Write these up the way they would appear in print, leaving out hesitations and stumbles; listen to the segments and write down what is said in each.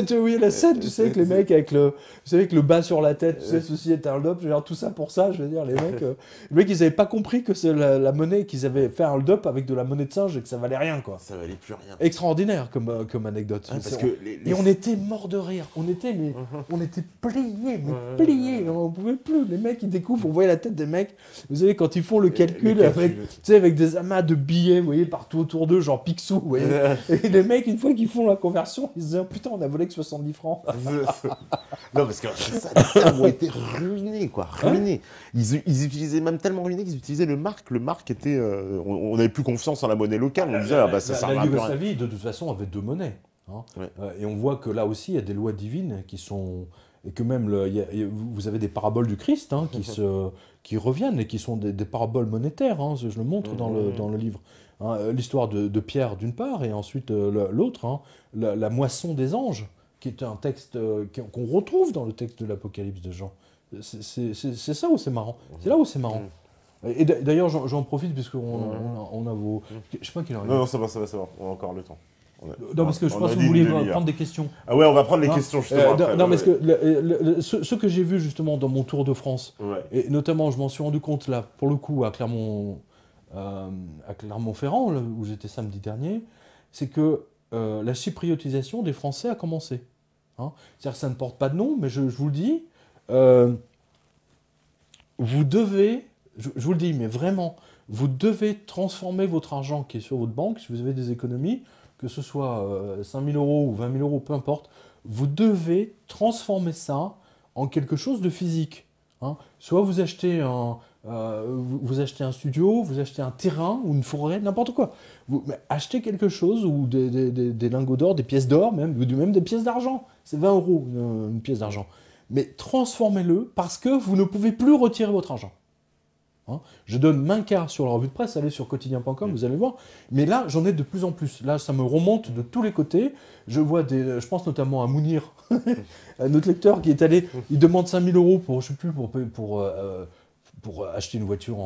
Tu voyais la scène, tu sais, avec les mecs avec le, vous savez, avec le bas sur la tête, tu sais, ceci est un hold-up, genre tout ça pour ça, je veux dire, les mecs, ils avaient pas compris que c'est la monnaie, qu'ils avaient fait un hold-up avec de la monnaie de singe et que ça valait rien, quoi. Ça valait plus rien. Extraordinaire comme anecdote. Parce que Et on était morts de rire, on était pliés, on pouvait plus. Les mecs, ils découvrent, on voyait la tête des mecs, vous savez, quand ils font le calcul, avec, tu sais, avec des amas de billets, vous voyez, partout autour d'eux, genre Picsou, vous voyez. Et les mecs, une fois qu'ils font la conversion, ils se disent, oh, putain, on a volé que 70 francs. Non, parce que ça, les Serbes ont été ruinés, quoi, ruinés. Ils utilisaient même tellement ruinés qu'ils utilisaient le marque. Le marque était... on n'avait plus confiance en la monnaie locale. On disait, ah bah ça sert à La rien. Yougoslavie, de toute façon, avait deux monnaies. Hein. Ouais. Et on voit que là aussi, il y a des lois divines qui sont... Et que même, vous avez des paraboles du Christ hein, qui reviennent et qui sont des paraboles monétaires. Hein, je le montre dans le livre. Hein, l'histoire de Pierre d'une part, et ensuite l'autre, hein, la moisson des anges, qui est un texte qu'on retrouve dans le texte de l'Apocalypse de Jean. C'est ça où c'est marrant. C'est là où c'est marrant. Et d'ailleurs, j'en profite, puisqu'on a vos... Je sais pas quelle heure il est. Non, ça va, on a encore le temps. Non, parce que je pense que vous voulez prendre des questions. Ah ouais, on va prendre les questions justement après. Non, parce que ce que j'ai vu justement dans mon tour de France, ouais. Et notamment je m'en suis rendu compte là, pour le coup, à Clermont-Ferrand, où j'étais samedi dernier, c'est que la chypriotisation des Français a commencé. Hein. C'est-à-dire que ça ne porte pas de nom, mais je vous le dis, vous devez, je vous le dis, mais vraiment, vous devez transformer votre argent qui est sur votre banque, si vous avez des économies, que ce soit 5 000 € ou 20 000 €, peu importe, vous devez transformer ça en quelque chose de physique. Hein. Soit vous achetez vous achetez un studio, vous achetez un terrain ou une forêt, n'importe quoi. Mais achetez quelque chose, ou des lingots d'or, des pièces d'or même, ou même des pièces d'argent. C'est 20 € une pièce d'argent. Mais transformez-le parce que vous ne pouvez plus retirer votre argent. Hein. Je donne main quart sur la revue de presse, allez sur quotidien.com, vous allez voir. Mais là, j'en ai de plus en plus. Là, ça me remonte de tous les côtés. Je vois je pense notamment à Mounir, notre lecteur qui est allé, il demande 5 000 € pour, je sais plus, pour acheter une voiture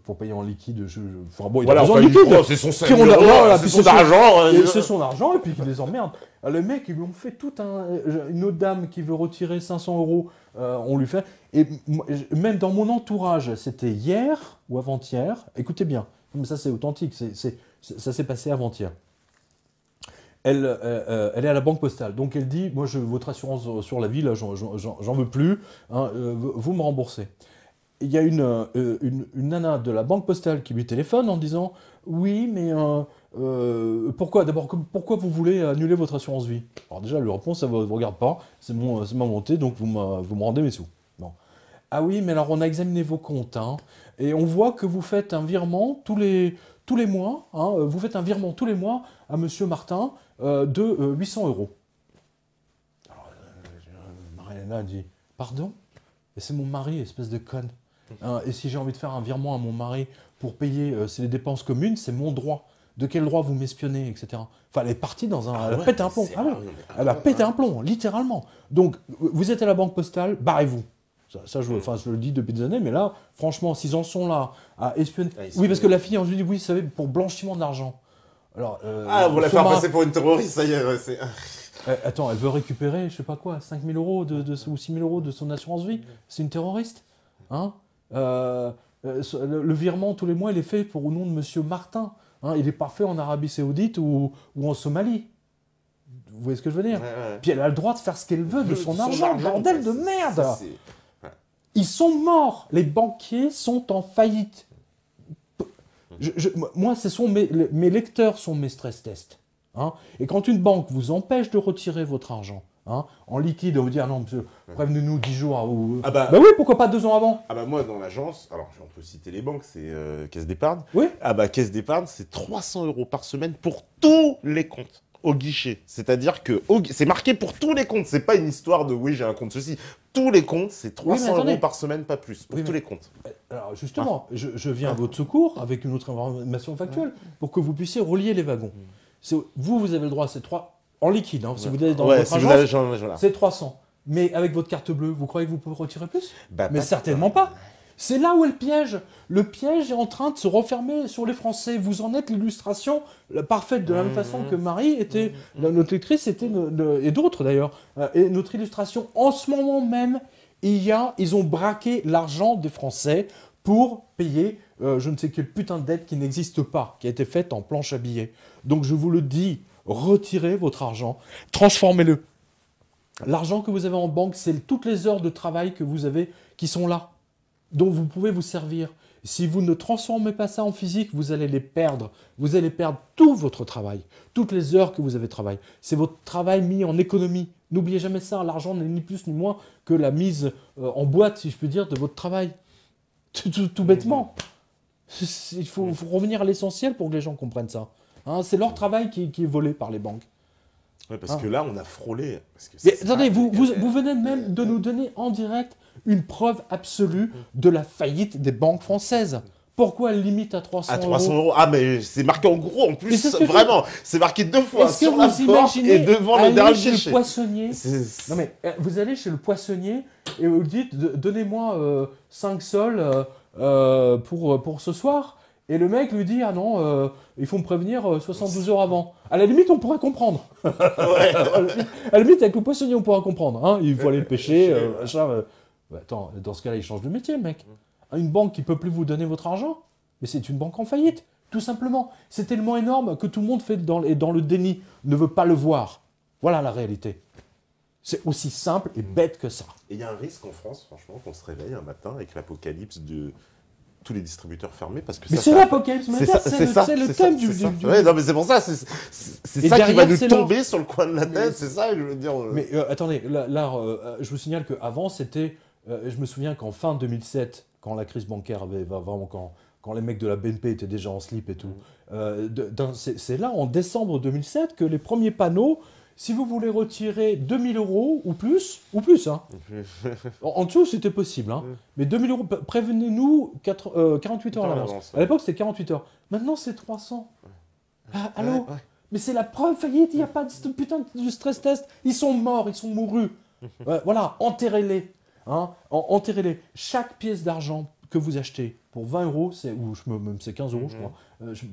pour payer en liquide. Enfin bon, il a besoin de liquide. C'est son argent. C'est son argent, et puis il les emmerde. Le mec, ils lui ont fait une autre dame qui veut retirer 500 €, on lui fait. Et même dans mon entourage, c'était hier ou avant-hier, écoutez bien, mais ça c'est authentique, ça s'est passé avant-hier. Elle est à la banque postale, donc elle dit, moi votre assurance sur la vie, là, j'en veux plus, hein, vous me remboursez. Il y a une nana de la banque postale qui lui téléphone en disant, oui, mais pourquoi vous voulez annuler votre assurance vie? Alors déjà, elle lui répond, ça ne vous regarde pas, c'est ma montée, donc vous me rendez mes sous. Non. Ah oui, mais alors on a examiné vos comptes, hein, et on voit que vous faites un virement tous les mois, hein, vous faites un virement tous les mois à Monsieur Martin de 800 €. Alors, Mariana dit, pardon? Et c'est mon mari, espèce de conne. Hein, et si j'ai envie de faire un virement à mon mari pour payer les dépenses communes, c'est mon droit. De quel droit vous m'espionnez, etc. Enfin, elle est partie dans un... elle a pété un plomb. Ah oui, elle a pété un plomb, littéralement. Donc, vous êtes à la banque postale, barrez-vous. Ça je le dis depuis des années, mais là, franchement, s'ils en sont là à espionner... Oui, parce que la fille, je lui dis, oui, vous savez, pour blanchiment d'argent. Alors, vous la faire passer pour une terroriste, ça y est, c'est... Attends, elle veut récupérer, je sais pas quoi, 5 000 € ou 6 000 € de son assurance vie. C'est une terroriste, hein. Le virement tous les mois, il est fait au nom de Monsieur Martin. Hein. Il n'est pas fait en Arabie Saoudite ou en Somalie. Vous voyez ce que je veux dire? Ouais. Puis elle a le droit de faire ce qu'elle veut de son argent, bordel de merde. Ils sont morts. Les banquiers sont en faillite. Moi, mes lecteurs sont mes stress tests. Hein. Et quand une banque vous empêche de retirer votre argent, hein, en liquide, vous dire non, monsieur, prévenez-nous 10 jours. Bah oui, pourquoi pas 2 ans avant? Ah bah moi, dans l'agence, alors on peut citer les banques, c'est Caisse d'épargne. Oui. Ah bah Caisse d'épargne, c'est 300 € par semaine pour tous les comptes au guichet. C'est-à-dire que c'est marqué pour tous les comptes. C'est pas une histoire de oui, j'ai un compte ceci. Tous les comptes, c'est 300 € par semaine, pas plus, pour tous les comptes. Alors justement, je viens à votre secours avec une autre information factuelle pour que vous puissiez relier les wagons. Vous avez le droit, c'est 3 en liquide. Hein, si vous êtes dans votre agence, c'est 300. Mais avec votre carte bleue, vous croyez que vous pouvez retirer plus? Mais certainement pas. C'est là où est le piège. Le piège est en train de se refermer sur les Français. Vous en êtes l'illustration parfaite, de la même façon que Marie était, notre lectrice était, et d'autres d'ailleurs, et notre illustration. En ce moment même, ils ont braqué l'argent des Français pour payer je ne sais quelle putain de dette qui n'existe pas, qui a été faite en planche à billets. Donc je vous le dis, retirez votre argent, transformez-le. L'argent que vous avez en banque, c'est toutes les heures de travail que vous avez qui sont là, dont vous pouvez vous servir. Si vous ne transformez pas ça en physique, vous allez les perdre. Vous allez perdre tout votre travail, toutes les heures que vous avez travaillé. C'est votre travail mis en économie. N'oubliez jamais ça, l'argent n'est ni plus ni moins que la mise en boîte, si je puis dire, de votre travail. Tout bêtement. Il faut revenir à l'essentiel pour que les gens comprennent ça. Hein, c'est leur travail qui est volé par les banques. Ouais, parce que là, on a frôlé. Parce que mais attendez, vous venez même de nous donner en direct une preuve absolue de la faillite des banques françaises. Pourquoi elles limitent à 300 euros ? À 300 euros. Ah, mais c'est marqué en gros en plus, vraiment. C'est marqué 2 fois sur la porte et devant le dernier chez le poissonnier. Non mais vous allez chez le poissonnier et vous dites donnez-moi 5 sols pour ce soir. Et le mec lui dit ah non, il faut me prévenir 72 heures avant. À la limite, on pourrait comprendre. À la limite, avec le poissonnier, on pourra comprendre. Hein, il faut aller le pêcher. Attends, dans ce cas-là, il change de métier, le mec. Une banque qui ne peut plus vous donner votre argent, mais c'est une banque en faillite, tout simplement. C'est tellement énorme que tout le monde fait dans le déni, ne veut pas le voir. Voilà la réalité. C'est aussi simple et bête que ça. Et il y a un risque en France, franchement, qu'on se réveille un matin avec l'apocalypse de tous les distributeurs fermés. Parce que mais c'est l'apocalypse, c'est le thème du... Ouais, non, mais c'est pour ça, c'est ça qui va nous tomber sur le coin de la tête, c'est ça, je veux dire... Mais attendez, là je vous signale qu'avant, c'était... je me souviens qu'en fin 2007, quand la crise bancaire avait vraiment... Quand les mecs de la BNP étaient déjà en slip et tout, c'est là, en décembre 2007, que les premiers panneaux... Si vous voulez retirer 2000 euros ou plus hein. En dessous, c'était possible. Hein. Mais 2000 euros, prévenez-nous 48 heures à l'avance. À l'époque, c'était 48 heures. Maintenant, c'est 300. Ah, allô ? Mais c'est la preuve faillite, il n'y a pas de putain de stress test. Ils sont morts, ils sont mourus. Voilà, enterrez-les. Hein. Enterrez-les. Chaque pièce d'argent que vous achetez pour 20 euros, même c'est 15 euros, je crois,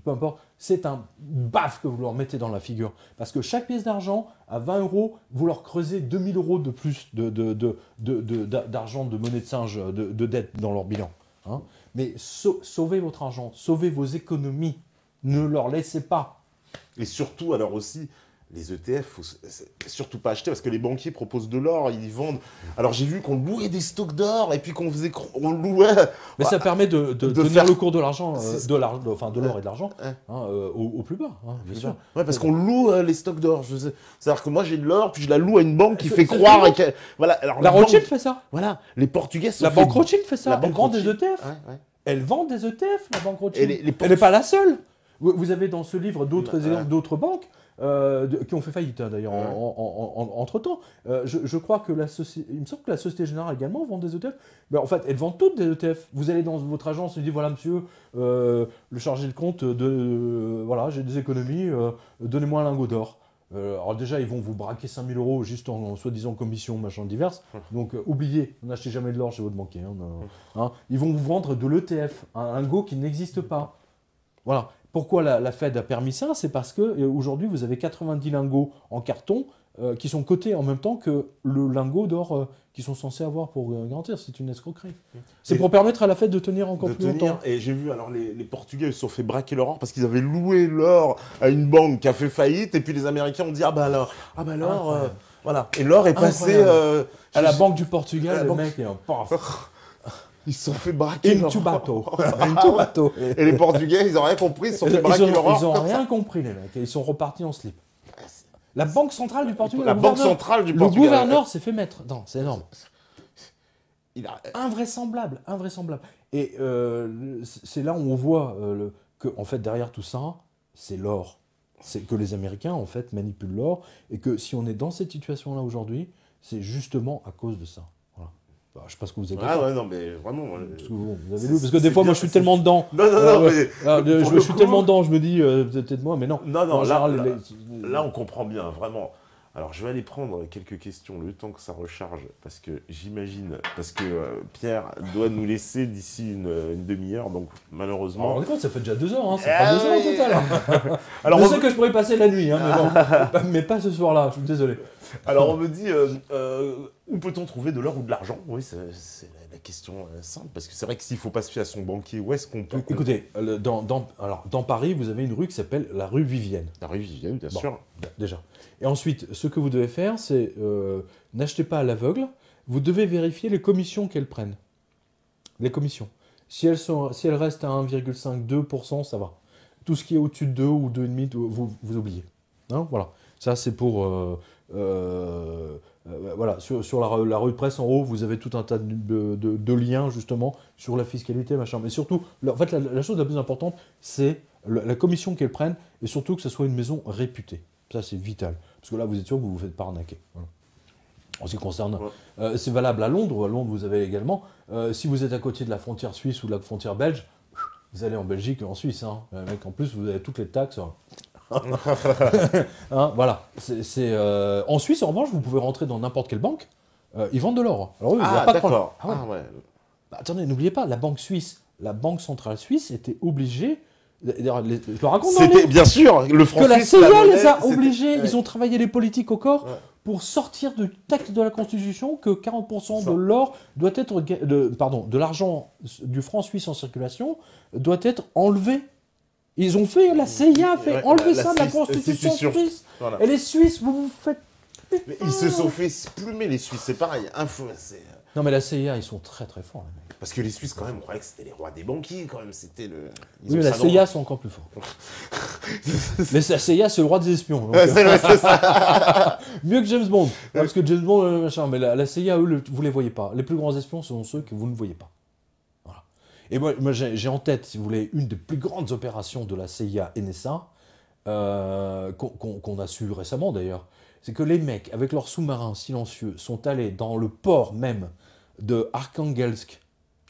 peu importe, c'est un baf que vous leur mettez dans la figure. Parce que chaque pièce d'argent, à 20 euros, vous leur creusez 2000 euros de plus d'argent, de monnaie de singe, de dette dans leur bilan. Hein. Mais sauvez votre argent, sauvez vos économies, ne leur laissez pas. Et surtout, alors aussi, les ETF, faut surtout pas acheter parce que les banquiers proposent de l'or, ils vendent. Alors j'ai vu qu'on louait des stocks d'or et puis qu'on louait. Mais ça permet de tenir faire... le cours de l'argent, de l'or et de l'argent, au plus bas. Hein, bien sûr. Ouais, parce qu'on loue les stocks d'or. C'est-à-dire que moi j'ai de l'or puis je la loue à une banque qui fait croire. Voilà. Alors, la Rothschild fait ça. Voilà. Les Portugais. La banque Rothschild fait ça. Elle vend des ETF. Elle vend des ETF, la banque Rothschild. Elle n'est pas la seule. Vous avez dans ce livre d'autres exemples d'autres banques. Qui ont fait faillite d'ailleurs entre-temps. Je crois que il me semble que la Société Générale également vend des ETF. Mais en fait, elles vendent toutes des ETF. Vous allez dans votre agence et vous dites voilà monsieur, le chargé de compte voilà, j'ai des économies, donnez-moi un lingot d'or. Alors déjà, ils vont vous braquer 5000 euros juste en soi-disant commission, machin diverses. Donc oubliez, n'achetez jamais de l'or chez votre banquier. Hein. Ils vont vous vendre de l'ETF, un lingot qui n'existe pas. Voilà. Pourquoi la Fed a permis ça ? C'est parce qu'aujourd'hui, vous avez 90 lingots en carton qui sont cotés en même temps que le lingot d'or qu'ils sont censés avoir pour garantir. C'est une escroquerie. C'est pour permettre à la Fed de tenir encore plus longtemps. Et j'ai vu, alors les Portugais ils se sont fait braquer leur or parce qu'ils avaient loué l'or à une banque qui a fait faillite. Et puis les Américains ont dit l'or, voilà. Et l'or est passé à la Banque du Portugal, le mec est un paf. Ils se sont fait braquer leur or. Et les Portugais, ils n'ont rien compris, ils se sont fait braquer leur or. Ils n'ont rien compris, les mecs. Ils sont repartis en slip. La Banque centrale du Portugal. Le gouverneur s'est fait mettre. Non, c'est énorme. Invraisemblable. Et c'est là où on voit que, en fait, derrière tout ça, c'est l'or. C'est que les Américains, en fait, manipulent l'or. Et que si on est dans cette situation-là aujourd'hui, c'est justement à cause de ça. Bah, je sais pas ce que vous avez dit. Non, mais vraiment. Vous avez lu, parce que des fois, moi, je suis tellement dedans. Je suis tellement dedans, je me dis, peut-être moi, mais non. Non, là, on comprend bien, vraiment. Alors, je vais aller prendre quelques questions le temps que ça recharge, parce que j'imagine, Pierre doit nous laisser d'ici une demi-heure, donc malheureusement... Alors, ça fait déjà 2 heures, hein, c'est pas 2 heures au total. Alors, je sais que je pourrais passer la nuit, hein, mais, bon, mais pas ce soir-là, je suis désolé. Alors, on me dit, où peut-on trouver de l'or ou de l'argent? Oui, c'est la question simple, parce que c'est vrai que s'il ne faut pas se fier à son banquier, où est-ce qu'on peut... Écoutez, dans Paris, vous avez une rue qui s'appelle la rue Vivienne. La rue Vivienne, bien sûr. Déjà. Et ensuite, ce que vous devez faire, c'est n'achetez pas à l'aveugle, vous devez vérifier les commissions qu'elles prennent. Les commissions. Si elles restent à 1,5-2%, ça va. Tout ce qui est au-dessus de 2 ou 2,5, vous oubliez. Hein, voilà. Ça, c'est pour... voilà, sur la rue de Presse, en haut, vous avez tout un tas de liens, justement, sur la fiscalité, machin. Mais surtout, en fait, la chose la plus importante, c'est la commission qu'elles prennent, et surtout que ce soit une maison réputée. Ça, c'est vital. Parce que là, vous êtes sûr que vous ne vous faites pas arnaquer. Voilà. En ce qui concerne... c'est valable à Londres. À Londres, vous avez également... si vous êtes à côté de la frontière suisse ou de la frontière belge, vous allez en Belgique et en Suisse. Hein. Mec, en plus, vous avez toutes les taxes. Hein, voilà. En Suisse, en revanche, vous pouvez rentrer dans n'importe quelle banque. Ils vendent de l'or. Alors, il n'y a pas de problème. Ouais. Bah, attendez, n'oubliez pas, la banque suisse, la banque centrale suisse était obligée... Je le raconte dans le livre. Bien sûr, le franc que la suisse, CIA les a obligés, ouais. Ils ont travaillé les politiques au corps pour sortir du texte de la Constitution que 40% de l'or doit être, de l'argent du franc suisse en circulation doit être enlevé. Ils ont fait, la CIA a fait enlever ça de la Constitution suisse. Voilà. Et les Suisses, vous faites... Mais ils se sont fait plumer, les Suisses, c'est pareil. Non mais la CIA, ils sont très très forts. Les mecs. Parce que les Suisses, quand même, on croyait que c'était les rois des banquiers, quand même. C'était le... Oui, mais la CIA sont encore plus forts. Mais la CIA, c'est le roi des espions. Donc, c'est ça. Mieux que James Bond. Parce que James Bond, machin, mais la CIA, eux, vous les voyez pas. Les plus grands espions sont ceux que vous ne voyez pas. Voilà. Et moi j'ai en tête, si vous voulez, une des plus grandes opérations de la CIA NSA, qu'on a su récemment d'ailleurs. C'est que les mecs, avec leurs sous-marins silencieux, sont allés dans le port même de Arkhangelsk.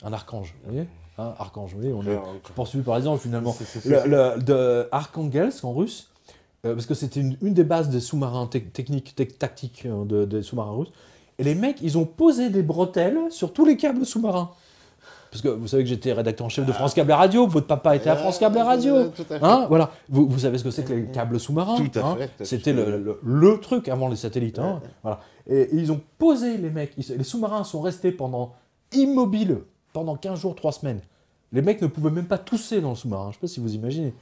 Un archange, vous voyez, hein, archange, vous voyez, on est poursuivi par les anges finalement. De Arkhangelsk en russe, parce que c'était une des bases des sous-marins tactiques des sous-marins russes. Et les mecs, ils ont posé des bretelles sur tous les câbles sous-marins. Parce que vous savez que j'étais rédacteur en chef de France Câble et Radio, votre papa était à France Câble et Radio. Tout à fait. Hein, voilà. Vous savez ce que c'est que les câbles sous-marins. Tout à fait. C'était le truc avant les satellites. Hein, voilà. Et ils ont posé les mecs. Les sous-marins sont restés immobiles pendant 15 jours, 3 semaines. Les mecs ne pouvaient même pas tousser dans le sous-marin. Je ne sais pas si vous imaginez.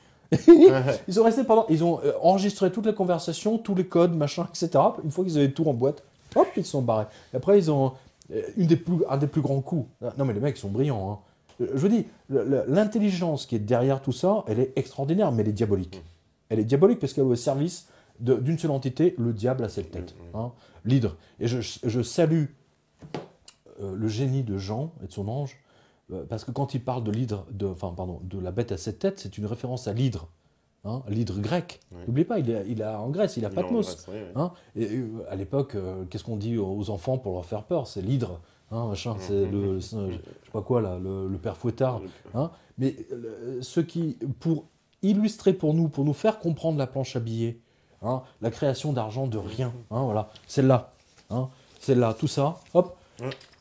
Ils sont restés ils ont enregistré toutes les conversations, tous les codes, machin, etc. Une fois qu'ils avaient tout en boîte, hop, ils se sont barrés. Et après, ils ont un des plus grands coups. Non, mais les mecs, ils sont brillants. Hein. Je vous dis, l'intelligence qui est derrière tout ça, elle est extraordinaire, mais elle est diabolique. Elle est diabolique parce qu'elle est au service d'une seule entité, le diable à cette tête. Hein, l'hydre. Et je salue le génie de Jean et de son ange, parce que quand il parle de l'hydre, de la bête à 7 têtes, c'est une référence à l'hydre, hein, l'hydre grec. N'oubliez pas, il a en Grèce, il a Patmos. Hein, et à l'époque, qu'est-ce qu'on dit aux enfants pour leur faire peur? C'est l'hydre, hein, machin, c'est je sais pas quoi là, le père Fouettard. Hein, mais pour illustrer pour nous faire comprendre la planche à billets, hein, la création d'argent de rien, hein, voilà, celle-là, tout ça, hop.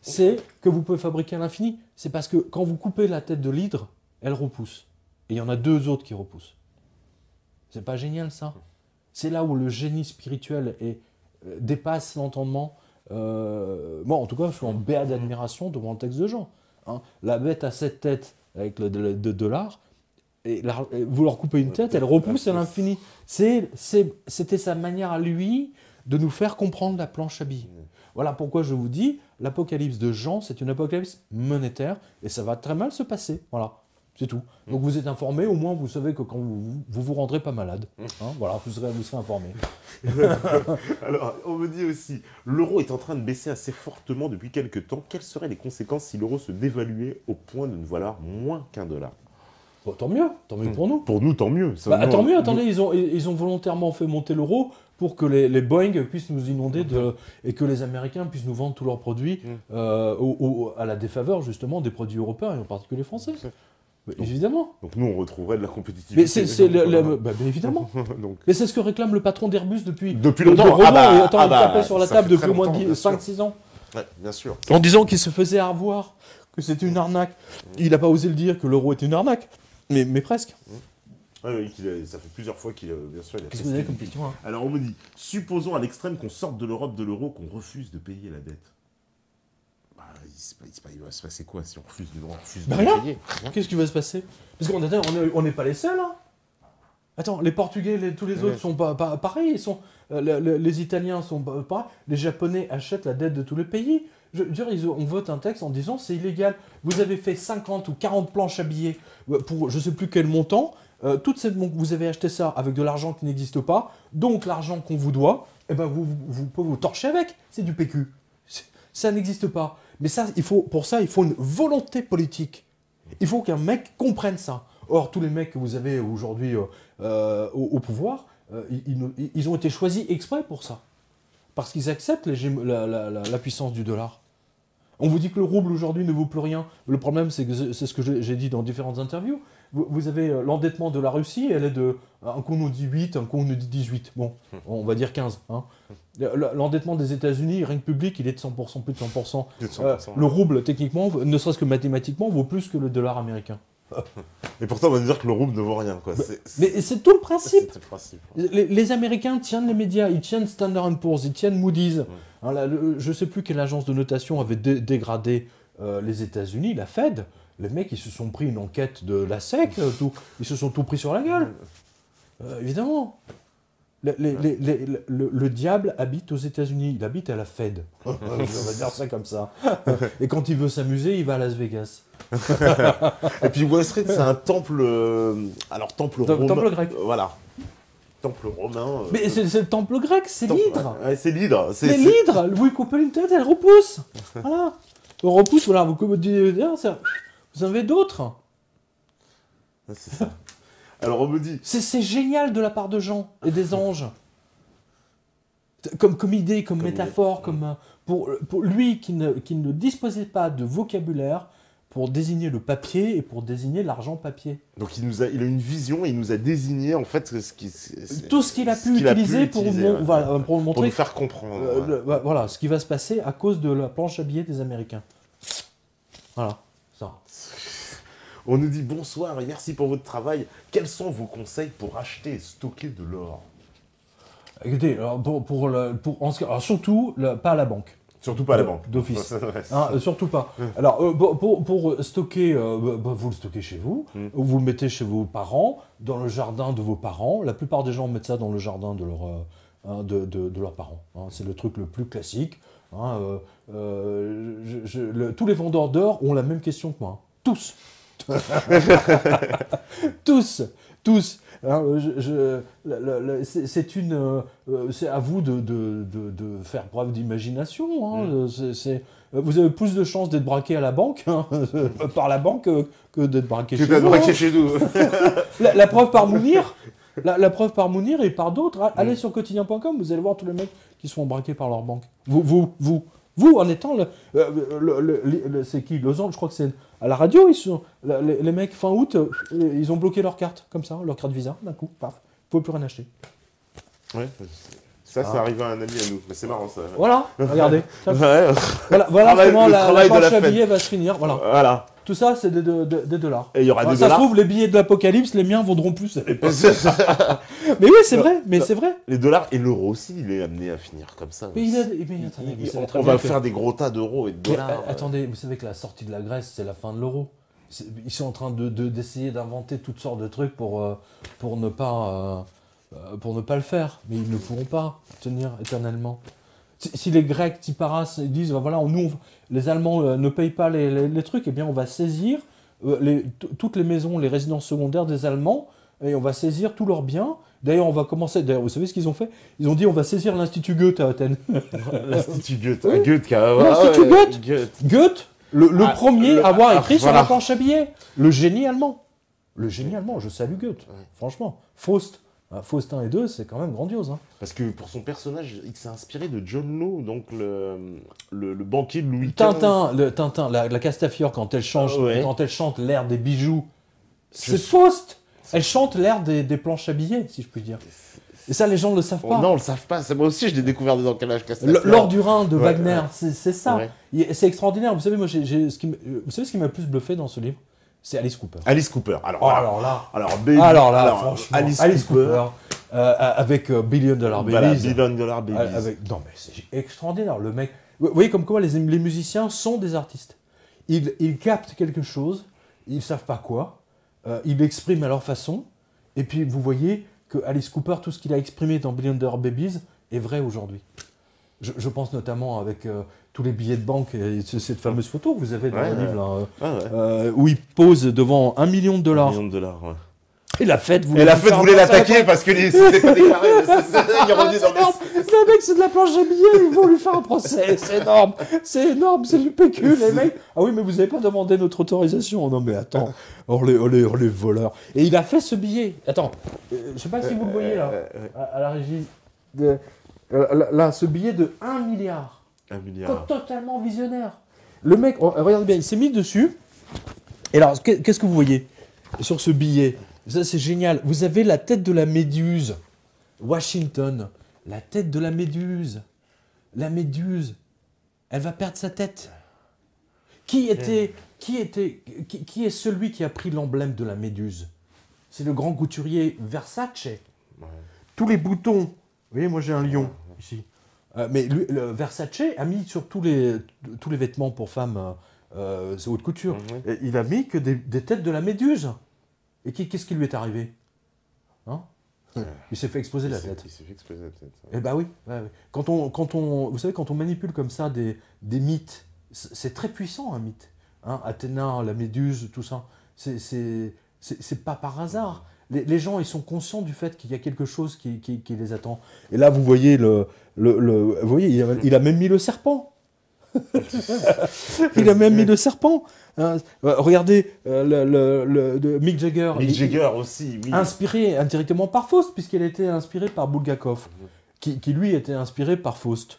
C'est que vous pouvez fabriquer à l'infini. C'est parce que quand vous coupez la tête de l'hydre, elle repousse. Et il y en a 2 autres qui repoussent. C'est pas génial ça? C'est là où le génie spirituel dépasse l'entendement. Moi, en tout cas, je suis en béat d'admiration devant le texte de Jean. Hein. La bête à 7 têtes avec le $, et vous leur coupez une tête, elle repousse à l'infini. C'était sa manière à lui de nous faire comprendre la planche à billets. Voilà pourquoi je vous dis, l'apocalypse de Jean, c'est une apocalypse monétaire, et ça va très mal se passer. Voilà, c'est tout. Donc vous êtes informés, au moins vous savez que quand vous rendrez pas malade, hein, voilà, vous serez informés. Alors, on me dit aussi, l'euro est en train de baisser assez fortement depuis quelques temps. Quelles seraient les conséquences si l'euro se dévaluait au point de ne valoir moins qu'1 $? Bon, tant mieux pour nous. Pour nous, tant mieux. Tant mieux, attendez, ils ont volontairement fait monter l'euro pour que les Boeing puissent nous inonder et que les Américains puissent nous vendre tous leurs produits à la défaveur justement des produits européens et en particulier français. Évidemment. Donc nous, on retrouverait de la compétitivité. Mais c'est évidemment. Donc... Mais c'est ce que réclame le patron d'Airbus depuis longtemps. Il tapait sur la table depuis au moins 5-6 ans. Ouais, bien sûr. En disant qu'il se faisait avoir, que c'était une arnaque. Il n'a pas osé le dire que l'euro était une arnaque. Mais presque. Oui, ça fait plusieurs fois qu'il bien sûr. Qu'est-ce que vous avez comme question hein? Alors on me dit, supposons à l'extrême qu'on sorte de l'Europe, de l'euro, qu'on refuse de payer la dette. Il va se passer quoi si on refuse de payer? Qu'est-ce qui va se passer? Parce qu'on n'est pas les seuls. Hein. Attends, les Portugais, tous les autres sont pas pareils. Les Italiens sont pas pareils. Les Japonais achètent la dette de tous les pays. Je veux dire, on vote un texte en disant c'est illégal. Vous avez fait 50 ou 40 planches à billets pour je sais plus quel montant. Vous avez acheté ça avec de l'argent qui n'existe pas. Donc l'argent qu'on vous doit, eh ben vous pouvez vous torcher avec. C'est du PQ. Ça n'existe pas. Mais ça, pour ça, il faut une volonté politique. Il faut qu'un mec comprenne ça. Or, tous les mecs que vous avez aujourd'hui au pouvoir, ils ont été choisis exprès pour ça. Parce qu'ils acceptent la puissance du dollar. On vous dit que le rouble aujourd'hui ne vaut plus rien. Le problème, c'est ce que j'ai dit dans différentes interviews. Vous avez l'endettement de la Russie, elle est de... Un coup on nous dit 8, un coup on nous dit 18. Bon, on va dire 15. Hein. L'endettement des États-Unis, rien que public, il est de 100%, plus de 100%. Le rouble, techniquement, ne serait-ce que mathématiquement, vaut plus que le dollar américain. Et pourtant, on va nous dire que le rouble ne vaut rien. Quoi. Mais c'est tout le principe. Le principe. Les Américains tiennent les médias, ils tiennent Standard & Poor's, ils tiennent Moody's. Hein, je ne sais plus quelle agence de notation avait dégradé les États-Unis, la Fed. Les mecs, ils se sont pris une enquête de la SEC, ils se sont tout pris sur la gueule. Évidemment. Le diable habite aux États-Unis, il habite à la Fed. On va dire ça comme ça. Et quand il veut s'amuser, il va à Las Vegas. Et puis Wall Street, c'est un temple. Alors, temple romain. Temple grec. Voilà. Temple romain. Mais c'est le temple grec, c'est l'hydre. Ouais, c'est l'hydre. C'est l'hydre. Vous lui coupez une tête, elle repousse. Voilà. Elle repousse, voilà. Vous en avez d'autres. C'est ça. Alors on me dit... C'est génial de la part de gens et des anges. Comme idée, comme métaphore, pour lui qui ne disposait pas de vocabulaire pour désigner le papier et pour désigner l'argent papier. Donc il a une vision et il nous a désigné en fait tout ce qu'il a pu utiliser pour montrer... Pour nous faire comprendre. Voilà, ce qui va se passer à cause de la planche à billets des Américains. Voilà, ça. On nous dit bonsoir et merci pour votre travail. Quels sont vos conseils pour acheter et stocker de l'or? Écoutez, alors alors surtout, pas à la banque. Surtout pas à la banque. D'office. Hein, surtout pas. Alors, pour stocker, vous le stockez chez vous. Vous le mettez chez vos parents, dans le jardin de vos parents. La plupart des gens mettent ça dans le jardin de leurs parents. Hein, c'est le truc le plus classique. Hein, tous les vendeurs d'or ont la même question que moi. Hein. Tous. tous. Hein, c'est à vous de faire preuve d'imagination. Hein, vous avez plus de chances d'être braqué à la banque, hein, par la banque, que d'être braqué chez vous. Braqué chez nous. La preuve par Mounir. La preuve par Mounir et par d'autres. Allez sur quotidien.com, vous allez voir tous les mecs qui se font braquer par leur banque. Vous, en étant c'est qui, Lausanne, je crois que c'est à la radio, les mecs fin août, ils ont bloqué leur carte, comme ça, leur carte Visa, d'un coup, paf, ils ne pouvaient plus rien acheter. Ouais, ça arrive à un ami à nous, mais c'est marrant ça. Voilà, regardez. Ouais. Voilà comment la planche à billets va se finir, voilà. Tout ça, c'est des dollars. Et il y aura des ça dollars. se trouve, les billets de l'Apocalypse, les miens vaudront plus à l'époque. Mais oui, c'est vrai, c'est vrai. Les dollars et l'euro aussi, il est amené à finir comme ça. Mais on va faire des gros tas d'euros et de dollars. Attendez, vous savez que la sortie de la Grèce, c'est la fin de l'euro. Ils sont en train d'essayer d'inventer toutes sortes de trucs pour ne pas le faire. Mais ils ne pourront pas tenir éternellement. Si les Grecs, Tiparas, disent, voilà, les Allemands ne payent pas les trucs, eh bien on va saisir toutes les maisons, les résidences secondaires des Allemands, et on va saisir tous leurs biens. D'ailleurs, on va commencer. D'ailleurs, vous savez ce qu'ils ont fait? Ils ont dit, on va saisir l'Institut Goethe à Athènes. L'Institut Goethe. Oui. L'Institut Goethe. Goethe, le premier à avoir écrit sur la planche à billets. Le génie allemand. Je salue Goethe. Ouais. Franchement, Faustin et deux, c'est quand même grandiose. Hein. Parce que pour son personnage, il s'est inspiré de John Law, donc le banquier de Louis XV. Tintin, la Castafiore, quand elle chante l'air des bijoux, C'est Faust. Elle chante l'air des planches à billets, si je puis dire. Et ça, les gens ne le savent pas. Non, on le savent pas. Moi aussi, je l'ai découvert dans Calage Castafiore. L'or du Rhin de Wagner, c'est ça. Ouais. C'est extraordinaire. Vous savez, moi, vous savez ce qui m'a le plus bluffé dans ce livre? C'est Alice Cooper. Alice Cooper. Alors là, franchement, Alice Cooper avec Billion Dollar Babies. Voilà, Billion Dollar Babies. Non, mais c'est extraordinaire. Le mec. Vous voyez comme quoi les musiciens sont des artistes. Ils captent quelque chose, ils ne savent pas quoi, ils l'expriment à leur façon, et puis vous voyez que Alice Cooper, tout ce qu'il a exprimé dans Billion Dollar Babies est vrai aujourd'hui. Je pense notamment avec tous les billets de banque et cette fameuse photo que vous avez dans le livre, là, où il pose devant $1 million. $1 million, ouais. Et la fête voulait l'attaquer parce que c'était pas déclaré. Le mec, c'est de la planche à billets, ils vont lui faire un procès. C'est énorme, c'est du PQ, les mecs. Ah oui, mais vous n'avez pas demandé notre autorisation. Non, mais attends, oh les voleurs. Et il a fait ce billet. Attends, je ne sais pas si vous le voyez là, à la régie. Là, ce billet de 1 milliard. 1 milliard. Totalement visionnaire. Le mec, regardez bien, il s'est mis dessus. Et alors, qu'est-ce que vous voyez sur ce billet? Ça, c'est génial. Vous avez la tête de la méduse. Washington. La tête de la méduse. La méduse. Elle va perdre sa tête. Qui est celui qui a pris l'emblème de la méduse? C'est le grand couturier Versace. Ouais. Tous les boutons. Vous voyez, moi j'ai un lion ici. Mais le Versace a mis sur tous les vêtements pour femmes haute couture. Il a mis que des têtes de la méduse. Et qu'est-ce qui lui est arrivé? Hein? Il s'est fait exploser la tête. Il s'est fait exploser la tête. Eh ben oui. Vous savez, quand on manipule comme ça des mythes, c'est très puissant un mythe. Hein? Athéna, la méduse, tout ça. C'est pas par hasard. Les gens, ils sont conscients du fait qu'il y a quelque chose qui les attend. Et là, vous voyez, vous voyez, il a même mis le serpent. Il a même mis le serpent. Regardez de Mick Jagger. Mick Jagger aussi, oui. Inspiré indirectement par Faust, puisqu'elle était inspirée par Bulgakov, qui lui était inspiré par Faust.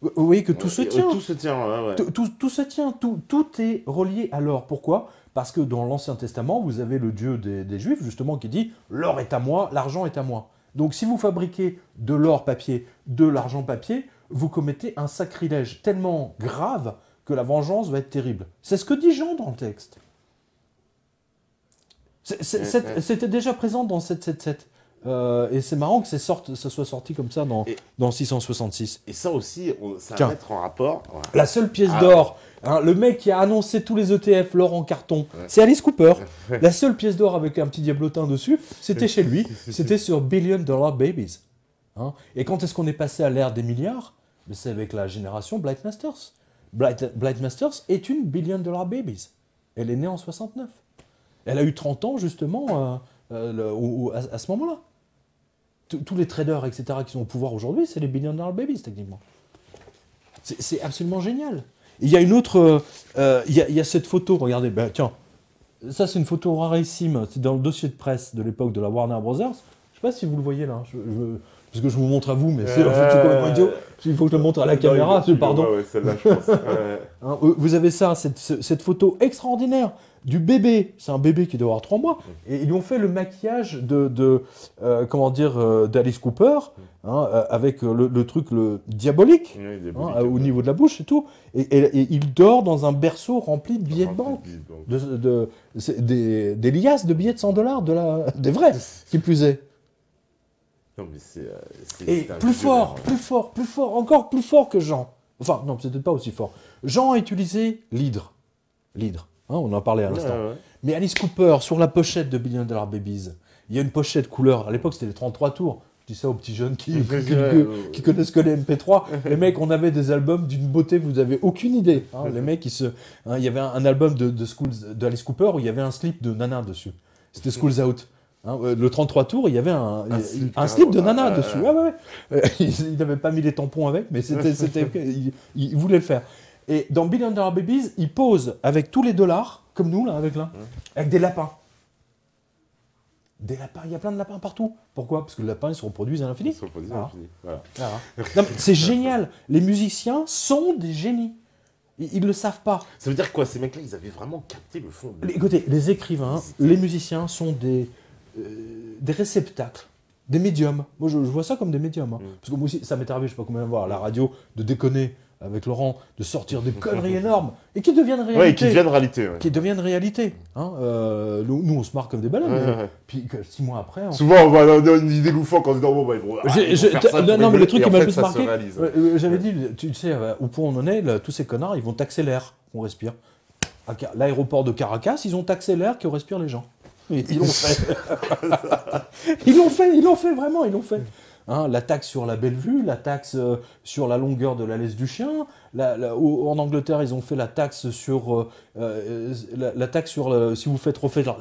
Vous voyez que tout se tient. Tout se tient, ouais. Tout se tient. Tout est relié à l'or. Pourquoi? Parce que dans l'Ancien Testament, vous avez le Dieu des Juifs, justement, qui dit « l'or est à moi, l'argent est à moi ». Donc si vous fabriquez de l'or papier, de l'argent papier, vous commettez un sacrilège tellement grave que la vengeance va être terrible. C'est ce que dit Jean dans le texte. C'était déjà présent dans 777. Et c'est marrant que ça soit sorti comme ça dans 666. Et ça aussi, ça va mettre en rapport. Voilà. La seule pièce d'or, hein, le mec qui a annoncé tous les ETF, l'or en carton, c'est Alice Cooper. La seule pièce d'or avec un petit diablotin dessus, c'était chez lui. C'était sur Billion Dollar Babies. Hein. Et quand est-ce qu'on est passé à l'ère des milliards? C'est avec la génération Blight Masters. Blight Masters est une Billion Dollar Babies. Elle est née en 69. Elle a eu 30 ans, justement, à ce moment-là. Tous les traders, etc., qui sont au pouvoir aujourd'hui, c'est les Billion Dollar Babies, techniquement. C'est absolument génial. Il y a une autre... il y a cette photo, regardez, ben, tiens, ça c'est une photo rarissime, c'est dans le dossier de presse de l'époque de la Warner Brothers. Je ne sais pas si vous le voyez là, parce que je vous montre à vous, mais c'est complètement idiot. Il faut que je le montre à la caméra, pardon. Ouais, celle-là, je pense. Hein, vous avez ça, cette photo extraordinaire du bébé. C'est un bébé qui doit avoir 3 mois. Et ils lui ont fait le maquillage d'Alice Cooper, hein, avec le truc diabolique, hein, au niveau de la bouche et tout. Et il dort dans un berceau rempli de billets de banque. Des liasses de billets de $100, des vrais, qui plus est. Non, mais et plus fort, encore plus fort que Jean. Enfin, non, c'était pas aussi fort. Jean a utilisé l'hydre. L'hydre, hein, on en parlait à l'instant. Ouais. Mais Alice Cooper, sur la pochette de Billion Dollar Babies, il y a une pochette couleur. À l'époque, c'était les 33 tours. Je dis ça aux petits jeunes qui connaissent que les MP3. Les mecs, on avait des albums d'une beauté, vous n'avez aucune idée. Hein, les mecs, il y avait un album d'Alice Cooper où il y avait un slip de Nana dessus. C'était School's Out. Hein, le 33 tours, il y avait un slip de Nana dessus. Il n'avait pas mis les tampons avec, mais il voulait le faire. Et dans Billion Dollar Babies, il pose avec tous les dollars, comme nous, là, avec des lapins. Des lapins, il y a plein de lapins partout. Pourquoi? Parce que les lapins, ils se reproduisent à l'infini. Voilà. C'est génial. Les musiciens sont des génies. Ils ne le savent pas. Ça veut dire quoi? Ces mecs-là, ils avaient vraiment capté le fond. Écoutez, les écrivains, les musiciens sont des réceptacles, des médiums. Moi, je vois ça comme des médiums. Hein. Parce que moi aussi, ça m'est arrivé, je ne sais pas combien de fois, à la radio, de déconner avec Laurent, de sortir des conneries énormes, et qui deviennent réalité. Ouais, qui deviennent réalité. Ouais. Qui deviennent réalité. Hein. Nous, on se marre comme des baleines. Puis 6 mois après... Souvent, on va avoir une idée loufoque en se disant, bon, bah, ils vont faire ça. Non, mais le truc qui m'a le plus marqué, ouais. j'avais dit, tu sais, au point où on en est, là, tous ces connards, ils vont taxer l'air qu'on respire. À l'aéroport de Caracas, ils ont taxé l'air que respirent les gens. Ils l'ont fait. ils l'ont fait, vraiment, ils l'ont fait. Hein, la taxe sur la belle vue, la taxe sur la longueur de la laisse du chien. En Angleterre, ils ont fait la taxe sur la taxe sur si vous faites refaire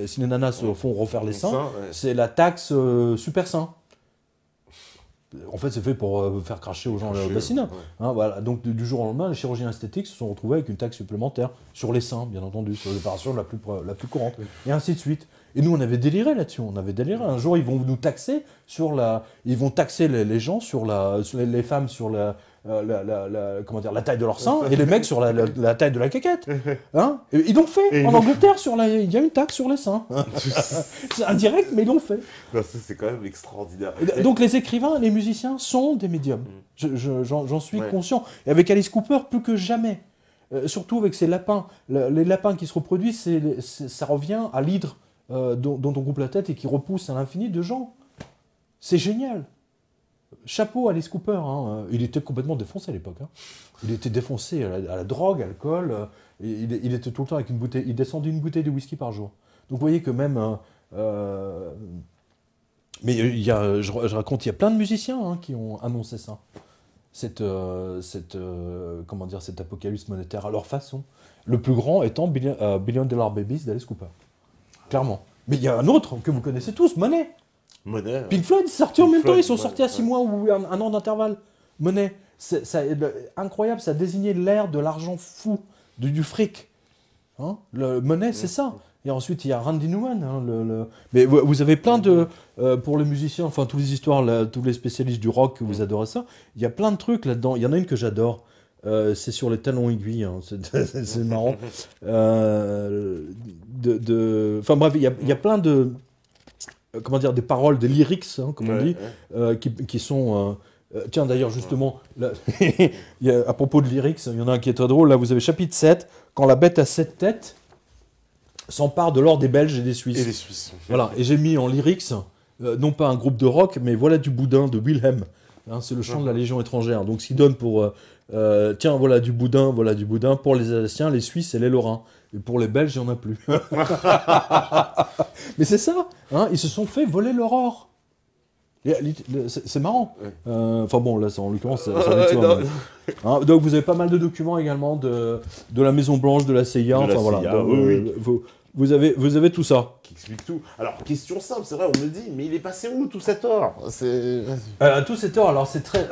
si les nanas se font refaire les seins, c'est la taxe super sein. En fait, c'est fait pour faire cracher aux gens le bassin. Ouais. Hein, voilà. Donc, du jour au lendemain, les chirurgiens esthétiques se sont retrouvés avec une taxe supplémentaire sur les seins, bien entendu, sur l'opération la plus courante, et ainsi de suite. Et nous, on avait déliré là-dessus. On avait déliré. Un jour, ils vont nous taxer ils vont taxer les gens sur les femmes sur comment dire, la taille de leur sein et les mecs sur la taille de la caquette. Hein, et ils l'ont fait. En Angleterre, il y a une taxe sur les seins. C'est indirect, mais ils l'ont fait. C'est quand même extraordinaire. Donc les écrivains, les musiciens sont des médiums. J'en suis conscient. Et avec Alice Cooper, plus que jamais. Surtout avec ces lapins. Les lapins qui se reproduisent, ça revient à l'hydre dont on coupe la tête et qui repousse à l'infini de gens. C'est génial. Chapeau à Alice Cooper, hein. Il était complètement défoncé à l'époque. Hein. Il était défoncé à la drogue, à l'alcool. Il était tout le temps avec une bouteille. Il descendait une bouteille de whisky par jour. Donc vous voyez que même. Mais je raconte, il y a plein de musiciens hein, qui ont annoncé ça. Cette apocalypse monétaire à leur façon. Le plus grand étant Billion Dollar Babies d'Alice Cooper. Clairement. Mais il y a un autre que vous connaissez tous, Money. Money. Pink Floyd, ils sont sortis en même temps, ils sont sortis à 6 mois ou un an d'intervalle. Money, incroyable, ça désignait l'ère de l'argent fou, du fric. Hein, le Money, c'est ça. Et ensuite, il y a Randy Newman. Hein, Mais vous avez plein de... pour les musiciens, enfin, toutes les histoires, tous les spécialistes du rock, vous adorez ça. Il y a plein de trucs là-dedans. Il y en a une que j'adore. C'est sur les talons aiguilles. Hein. C'est marrant. Enfin bref, il y a plein de... comment dire, des paroles, des lyrics, hein, comme on dit, qui sont... tiens, d'ailleurs, justement, là, à propos de lyrics, il y en a un qui est très drôle. Là, vous avez chapitre 7, quand la bête à 7 têtes s'empare de l'or des Belges et des Suisses. Et les Suisses. Voilà, et j'ai mis en lyrics, non pas un groupe de rock, mais Voilà du boudin de Wilhelm. Hein, c'est le chant de la Légion étrangère. Donc, ce qui donne pour... tiens, voilà du boudin, pour les Alsaciens, les Suisses et les Lorrains. Et pour les Belges, il n'y en a plus. Mais c'est ça, hein, ils se sont fait voler leur or. C'est marrant. Enfin bon, là, en l'occurrence, ça hein, donc vous avez pas mal de documents également de la Maison Blanche, de la CIA. Enfin voilà. Donc, vous avez tout ça. Qui explique tout. Alors, question simple, c'est vrai, on me dit, mais il est passé où tout cet or? Tout cet or, alors c'est très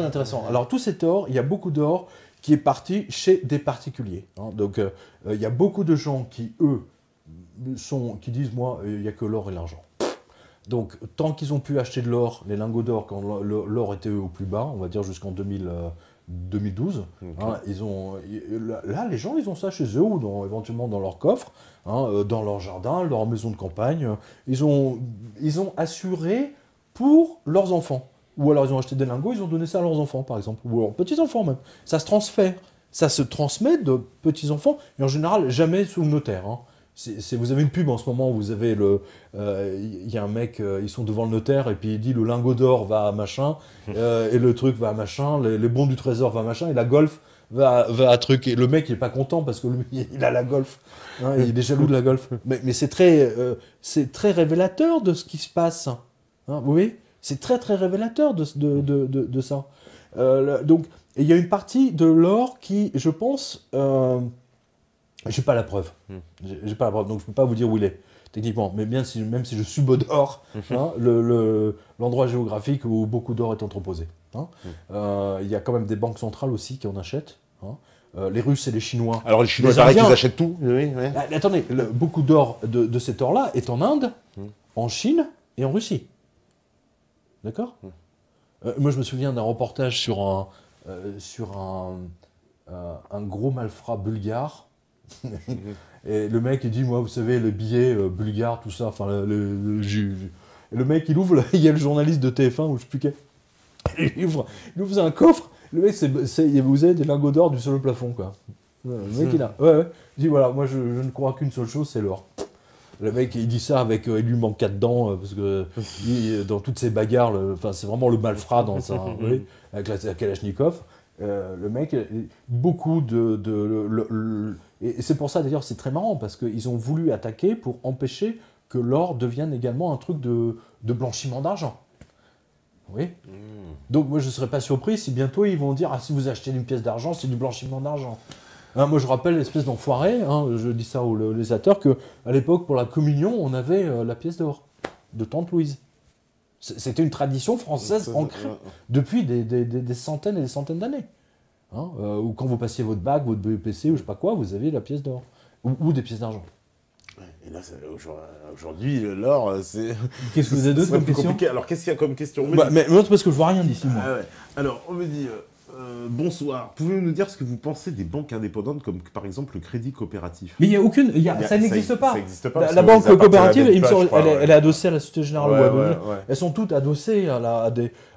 intéressant. Alors tout cet or, il y a beaucoup d'or qui est parti chez des particuliers. Hein. Donc il y a beaucoup de gens qui, eux, qui disent, moi, il n'y a que l'or et l'argent. Donc tant qu'ils ont pu acheter de l'or, les lingots d'or, quand l'or était au plus bas, on va dire jusqu'en 2012, hein, là les gens ils ont ça chez eux ou éventuellement dans leur coffre, hein, dans leur jardin, leur maison de campagne. Ils ont assuré pour leurs enfants. Ou alors ils ont acheté des lingots, ils ont donné ça à leurs enfants par exemple, ou à leurs petits-enfants même. Ça se transfère, ça se transmet de petits-enfants, et en général jamais sous le notaire. Hein. Vous avez une pub en ce moment où vous avez il y a un mec, ils sont devant le notaire et puis il dit le lingot d'or va à machin, et le truc va à machin, les bons du trésor va à machin, et la golf va à truc. Et le mec il est pas content parce que lui il a la golf, hein, il est jaloux de la golf. Mais c'est très révélateur de ce qui se passe. Hein, vous voyez, c'est très très révélateur de ça. Donc il y a une partie de l'or qui, je pense... j'ai pas la preuve. J'ai pas la preuve, donc je peux pas vous dire où il est, techniquement. Mais même si je subodore hein, l'endroit géographique où beaucoup d'or est entreposé. Hein. Il y a quand même des banques centrales aussi qui en achètent. Hein. Les Russes et les Chinois. Alors les Chinois, pareil qu'ils achètent tout. Oui. Attendez, beaucoup d'or de cet or-là est en Inde, en Chine et en Russie. D'accord. Moi, je me souviens d'un reportage sur un un gros malfrat bulgare. Et le mec, il dit, moi, vous savez, le billet bulgare, tout ça, enfin, et le mec, il ouvre, il y a le journaliste de TF1, ou je sais plus quel. Il ouvre un coffre. Le mec, vous avez des lingots d'or du sol au plafond, quoi. Le mec, il a. Ouais. Il dit, voilà, moi, je ne crois qu'une seule chose, c'est l'or. Le mec, il dit ça avec. Il lui manque 4 dents, parce que dans toutes ces bagarres, c'est vraiment le malfrat dans ça, avec la Kalachnikov. Le mec, beaucoup et c'est pour ça d'ailleurs, c'est très marrant, parce qu'ils ont voulu attaquer pour empêcher que l'or devienne également un truc de blanchiment d'argent. Oui. Donc moi je ne serais pas surpris si bientôt ils vont dire, ah, si vous achetez une pièce d'argent, c'est du blanchiment d'argent. Hein, moi je rappelle l'espèce d'enfoiré, je dis ça aux législateurs, qu'à l'époque pour la communion, on avait la pièce d'or de Tante Louise. C'était une tradition française ancrée depuis des centaines et des centaines d'années. Ou quand vous passiez votre bac, votre BEPC ou je sais pas quoi, vous aviez la pièce d'or. Ou des pièces d'argent. Et là, aujourd'hui, l'or, c'est... Qu'est-ce que vous avez d'autre comme question? Compliqué. Alors, qu'est-ce qu'il y a comme question? Mais moi, c'est parce que je vois rien d'ici, moi. Ouais. Alors, on me dit... bonsoir. Pouvez-vous nous dire ce que vous pensez des banques indépendantes comme par exemple le crédit coopératif? Mais il n'y a aucune. Ça n'existe pas. Ça n'existe pas. La banque coopérative, elle est adossée à la Société Générale. Elles sont toutes adossées à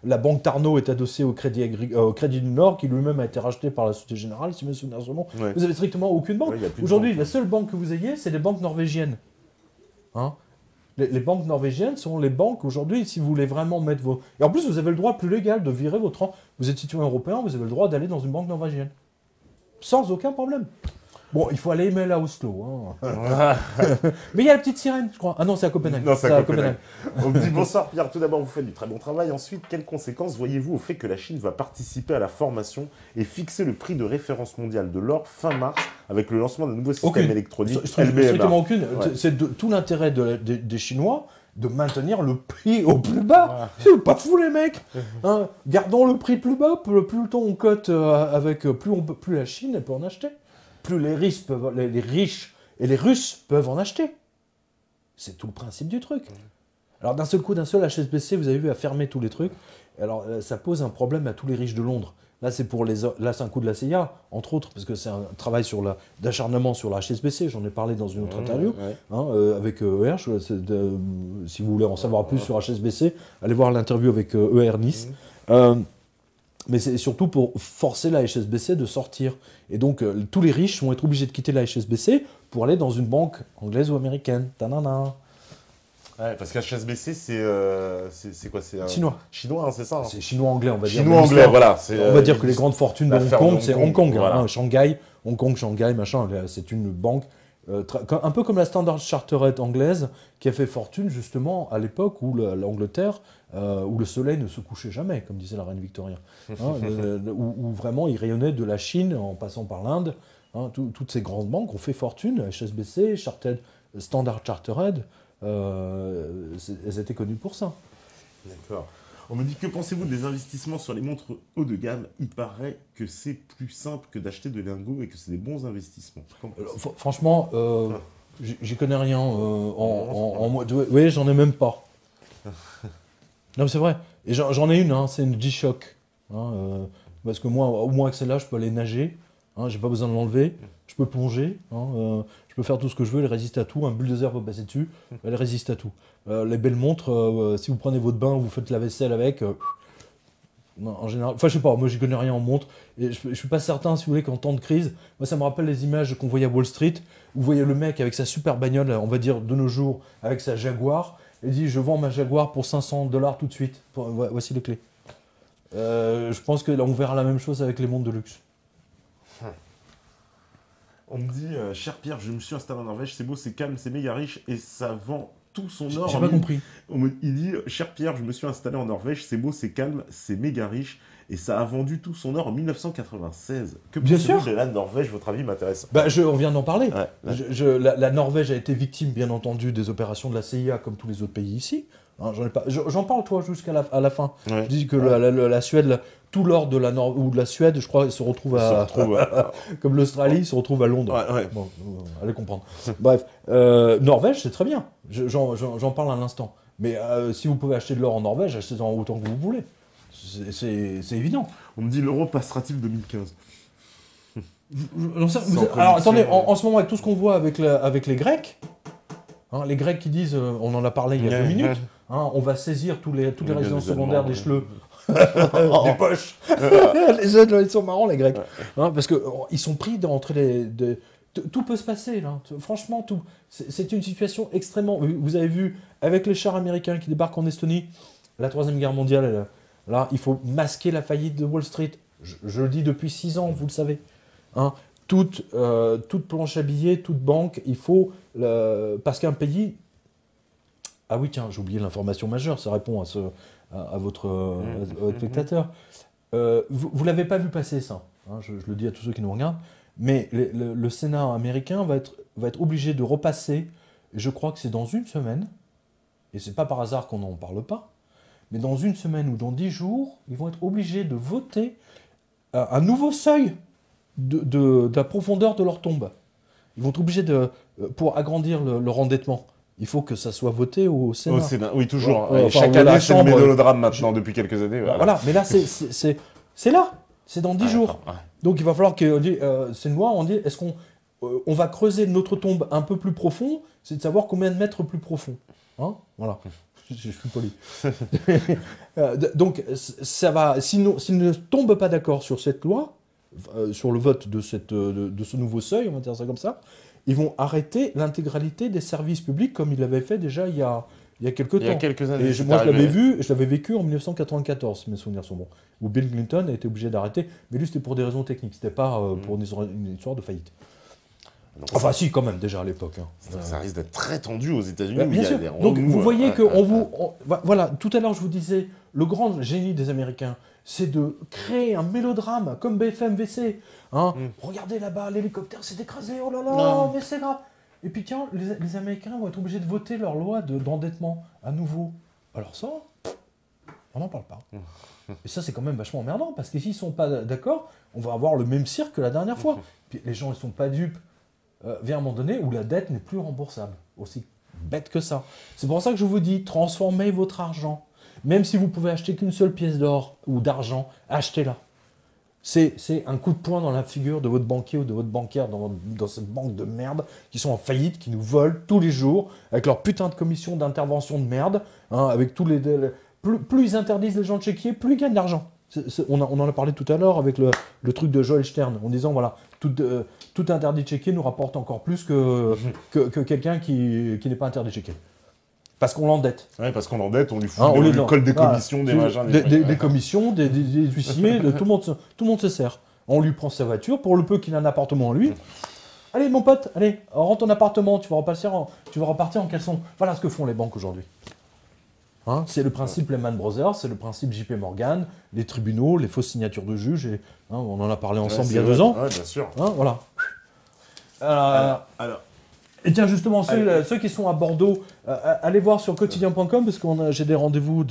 la banque Tarnot est adossée au Crédit du Nord, qui lui-même a été racheté par la Société Générale, si je me souviens son nom. Ouais. Vous avez strictement aucune banque. Aujourd'hui, la seule banque que vous ayez, c'est les banques norvégiennes. Les banques norvégiennes sont les banques aujourd'hui, si vous voulez vraiment mettre vos... Et en plus, vous avez le droit plus légal de virer votre... Vous êtes citoyen européen, vous avez le droit d'aller dans une banque norvégienne. Sans aucun problème. Bon, il faut aller email à Oslo. Mais il y a la petite sirène, je crois. Ah non, c'est à Copenhague. Non, c'est à Copenhague. On me dit bonsoir Pierre, tout d'abord vous faites du très bon travail. Ensuite, quelles conséquences voyez-vous au fait que la Chine va participer à la formation et fixer le prix de référence mondial de l'or fin mars avec le lancement d'un nouveau système électronique strictement aucune. Ouais. C'est tout l'intérêt des Chinois de maintenir le prix au plus bas. C'est pas fou les mecs. Gardons le prix plus bas, plus le temps on cote plus la Chine peut en acheter. Plus les riches et les Russes peuvent en acheter. C'est tout le principe du truc. Alors d'un seul HSBC, vous avez vu, a fermé tous les trucs. Alors ça pose un problème à tous les riches de Londres. Là, c'est un coup de la CIA, entre autres, parce que c'est un travail d'acharnement sur la HSBC. J'en ai parlé dans une autre interview avec ER. Si vous voulez en savoir plus sur HSBC, allez voir l'interview avec ER Nice. Mais c'est surtout pour forcer la HSBC de sortir. Et donc, tous les riches vont être obligés de quitter la HSBC pour aller dans une banque anglaise ou américaine. Tanana. Ouais, parce qu'HSBC, c'est quoi? C'est chinois. Chinois, c'est ça. C'est chinois-anglais, on va dire. Chinois-anglais, voilà. On va dire que les grandes fortunes de Hong Kong, c'est Hong Kong. Voilà. Shanghai, Hong Kong, Shanghai, machin. C'est une banque, un peu comme la Standard Chartered anglaise, qui a fait fortune justement à l'époque où l'Angleterre, où le soleil ne se couchait jamais, comme disait la reine Victoria. Où vraiment il rayonnait de la Chine en passant par l'Inde. Toutes ces grandes banques ont fait fortune, HSBC, Standard Chartered. Elles étaient connues pour ça. D'accord. On me dit, que pensez-vous des investissements sur les montres haut de gamme? Il paraît que c'est plus simple que d'acheter de lingots et que c'est des bons investissements. Franchement, j'y connais rien en mode... Oui, j'en ai même pas. Non, mais c'est vrai. Et j'en ai une, c'est une G-Shock. Parce que moi, au moins avec celle-là, je peux aller nager. J'ai pas besoin de l'enlever. Je peux plonger. Je peux faire tout ce que je veux. Elle résiste à tout. Un bulldozer peut passer dessus. Elle résiste à tout. Les belles montres, si vous prenez votre bain, vous faites la vaisselle avec. Non, en général, enfin je sais pas, moi j'y connais rien en montre. Et je suis pas certain, si vous voulez, qu'en temps de crise, moi ça me rappelle les images qu'on voyait à Wall Street, où vous voyez le mec avec sa super bagnole, on va dire de nos jours, avec sa Jaguar, et dit je vends ma Jaguar pour $500 tout de suite. Voici les clés. Je pense que là on verra la même chose avec les montres de luxe. On me dit, cher Pierre, je me suis installé en Norvège, c'est beau, c'est calme, c'est méga riche et ça vend tout son or. J'ai pas compris. Il dit, cher Pierre, je me suis installé en Norvège, c'est beau, c'est calme, c'est méga riche et ça a vendu tout son or en 1996. Que pensez-vous de la Norvège? Votre avis m'intéresse. On vient d'en parler. Ouais. La Norvège a été victime, bien entendu, des opérations de la CIA comme tous les autres pays ici. J'en parle, toi, jusqu'à la fin. Ouais. Je dis que la Suède, tout l'or de la Suède, je crois, se retrouve comme l'Australie, se retrouve à Londres. Ouais. Bon, allez comprendre. Bref, Norvège, c'est très bien. J'en parle à l'instant. Mais si vous pouvez acheter de l'or en Norvège, achetez-en autant que vous voulez. C'est évident. On me dit, l'euro passera-t-il 2015? Alors attendez, en ce moment avec tout ce qu'on voit avec les Grecs, hein, les Grecs qui disent, on en a parlé il y a 2 minutes, hein, on va saisir toutes les résidences secondaires des chleux, des poches. Les jeunes, ils sont marrants les Grecs, hein, parce que ils sont pris entre tout peut se passer là. Franchement, tout. C'est une situation extrêmement. Vous avez vu avec les chars américains qui débarquent en Estonie, la 3e guerre mondiale. Là, il faut masquer la faillite de Wall Street. Je le dis depuis 6 ans, vous le savez. Hein, toute planche à billets, toute banque, il faut parce qu'un pays. Ah oui, tiens, j'ai oublié l'information majeure. Ça répond à votre spectateur. Vous l'avez pas vu passer ça. Hein, je le dis à tous ceux qui nous regardent. Mais le Sénat américain va être obligé de repasser, et je crois que c'est dans 1 semaine, et c'est pas par hasard qu'on n'en parle pas, mais dans 1 semaine ou dans 10 jours, ils vont être obligés de voter un nouveau seuil de la profondeur de leur tombe. Ils vont être obligés pour agrandir leur endettement. Il faut que ça soit voté au Sénat. Au Sénat, oui, toujours. Chaque année, c'est le mélodrame maintenant, depuis quelques années. Voilà, mais là, c'est là. C'est dans 10 jours. Ouais. Donc il va falloir que c'est une loi, on dit, est-ce qu'on va creuser notre tombe un peu plus profond, c'est de savoir combien de mètres plus profond. Hein, voilà, je suis poli. Donc ça va, s'ils ne tombent pas d'accord sur cette loi, sur le vote de ce nouveau seuil, on va dire ça comme ça, ils vont arrêter l'intégralité des services publics comme ils l'avaient fait déjà il y a quelques temps. Il y a quelques années. Et moi, je l'avais vécu en 1994, si mes souvenirs sont bons, où Bill Clinton a été obligé d'arrêter. Mais lui, c'était pour des raisons techniques, c'était pas pour une histoire de faillite. Donc, enfin, si, quand même, déjà à l'époque. Hein. Ça risque d'être très tendu aux États-Unis. Bien sûr. Donc, vous voyez que voilà, tout à l'heure, je vous disais, le grand génie des Américains, c'est de créer un mélodrame comme BFM VC. Hein. Regardez là-bas, l'hélicoptère s'est écrasé, oh là là, mais c'est grave. Et puis tiens, les Américains vont être obligés de voter leur loi d'endettement à nouveau. Alors ça, on n'en parle pas. Et ça, c'est quand même vachement emmerdant, parce que s'ils ne sont pas d'accord, on va avoir le même cirque que la dernière fois. Puis les gens, ils ne sont pas dupes. Vient un moment donné où la dette n'est plus remboursable. Aussi bête que ça. C'est pour ça que je vous dis, transformez votre argent. Même si vous pouvez acheter qu'une seule pièce d'or ou d'argent, achetez-la. C'est un coup de poing dans la figure de votre banquier ou de votre banquière dans cette banque de merde qui sont en faillite, qui nous volent tous les jours avec leur putain de commission d'intervention de merde. Hein, avec tous plus ils interdisent les gens de chéquier, plus ils gagnent d'argent. On en a parlé tout à l'heure avec le truc de Joel Stern en disant voilà, tout interdit de chéquier nous rapporte encore plus que quelqu'un qui n'est pas interdit de chéquier. Parce qu'on l'endette. Oui, parce qu'on l'endette, on lui fout on lui colle des commissions, des machins. Des commissions, des huissiers, tout le monde se sert. On lui prend sa voiture, pour le peu qu'il a un appartement en lui. Allez, mon pote, allez, rentre ton appartement, tu vas repartir en caleçon. Voilà ce que font les banques aujourd'hui. Hein, c'est le principe Lehman Brothers, c'est le principe JP Morgan, les tribunaux, les fausses signatures de juges, et, hein, on en a parlé ensemble il y a 2 ans. Oui, bien sûr. Hein, voilà. Alors. Et tiens, justement, ceux qui sont à Bordeaux, allez voir sur quotidien.com, parce que j'ai des rendez-vous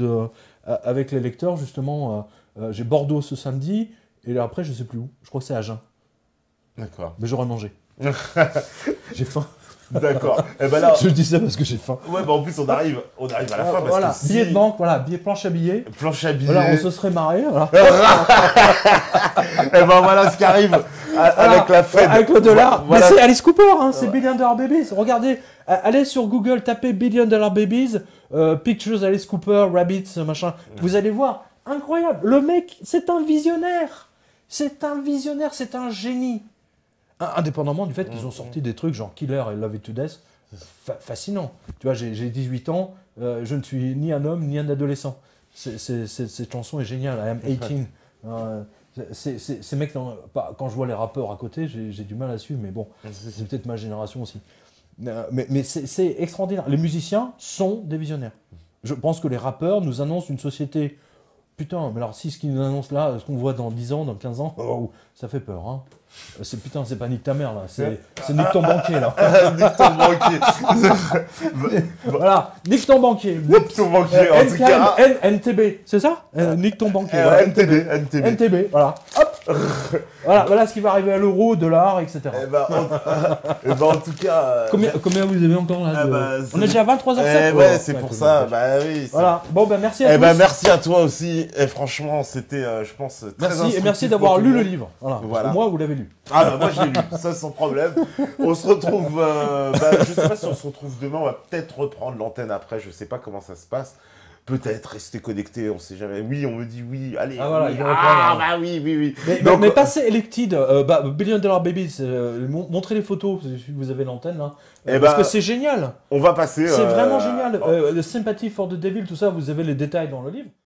avec les lecteurs, justement. J'ai Bordeaux ce samedi, et là, après, je ne sais plus où. Je crois que c'est Agen. D'accord. Mais j'aurais mangé. J'ai faim. D'accord. Et ben là, je dis ça parce que j'ai faim. Ouais, bah en plus, on arrive à la fin. Parce voilà, que billet de banque, voilà, planche à billets. Planche à billets. Voilà, on se serait marré. Voilà. Et ben voilà ce qui arrive avec la Fed. Avec le dollar. Voilà. Mais c'est Alice Cooper, hein, c'est Billion Dollar Babies. Regardez, allez sur Google, tapez Billion Dollar Babies, Pictures Alice Cooper, Rabbits, machin. Vous allez voir, incroyable. Le mec, c'est un visionnaire. C'est un génie. Indépendamment du fait qu'ils ont sorti des trucs genre Killer et Love It to Death, fascinant. Tu vois, j'ai 18 ans, je ne suis ni un homme ni un adolescent. Cette chanson est géniale, I am 18. Ces mecs, quand je vois les rappeurs à côté, j'ai du mal à suivre, mais bon, c'est peut-être ma génération aussi. Mais c'est extraordinaire. Les musiciens sont des visionnaires. Je pense que les rappeurs nous annoncent une société... Putain, mais alors si ce qu'ils nous annoncent là, ce qu'on voit dans 10 ans, dans 15 ans, ça fait peur, hein. Putain, c'est pas nique ta mère là, c'est nique ton banquier là. Nique ton banquier. Voilà, nique ton banquier. Nique ton banquier, en tout cas. NTB, c'est ça Nique ton banquier. Voilà. NTB. NTB, voilà. Hop. Voilà ce qui va arriver à l'euro, dollar, etc. En tout cas... Combien vous avez encore là On est déjà à 23h07. Ouais, c'est pour ça. Bah oui. Voilà. Bon, ben merci à tous. Merci à toi aussi. Et franchement, c'était, je pense, très instructif. Et merci d'avoir lu le livre. Voilà. Moi, vous l'avez lu. Moi, je l'ai lu. Ça, sans problème. On se retrouve... je sais pas si on se retrouve demain. On va peut-être reprendre l'antenne après. Je sais pas comment ça se passe. Peut-être rester connecté, on sait jamais. Oui, on me dit oui, allez. Oui. Mais passez Elected, Billion Dollar Babies, montrez les photos si vous avez l'antenne là. Parce que c'est génial. On va passer. C'est vraiment génial. The Sympathy for the Devil, tout ça, vous avez les détails dans le livre.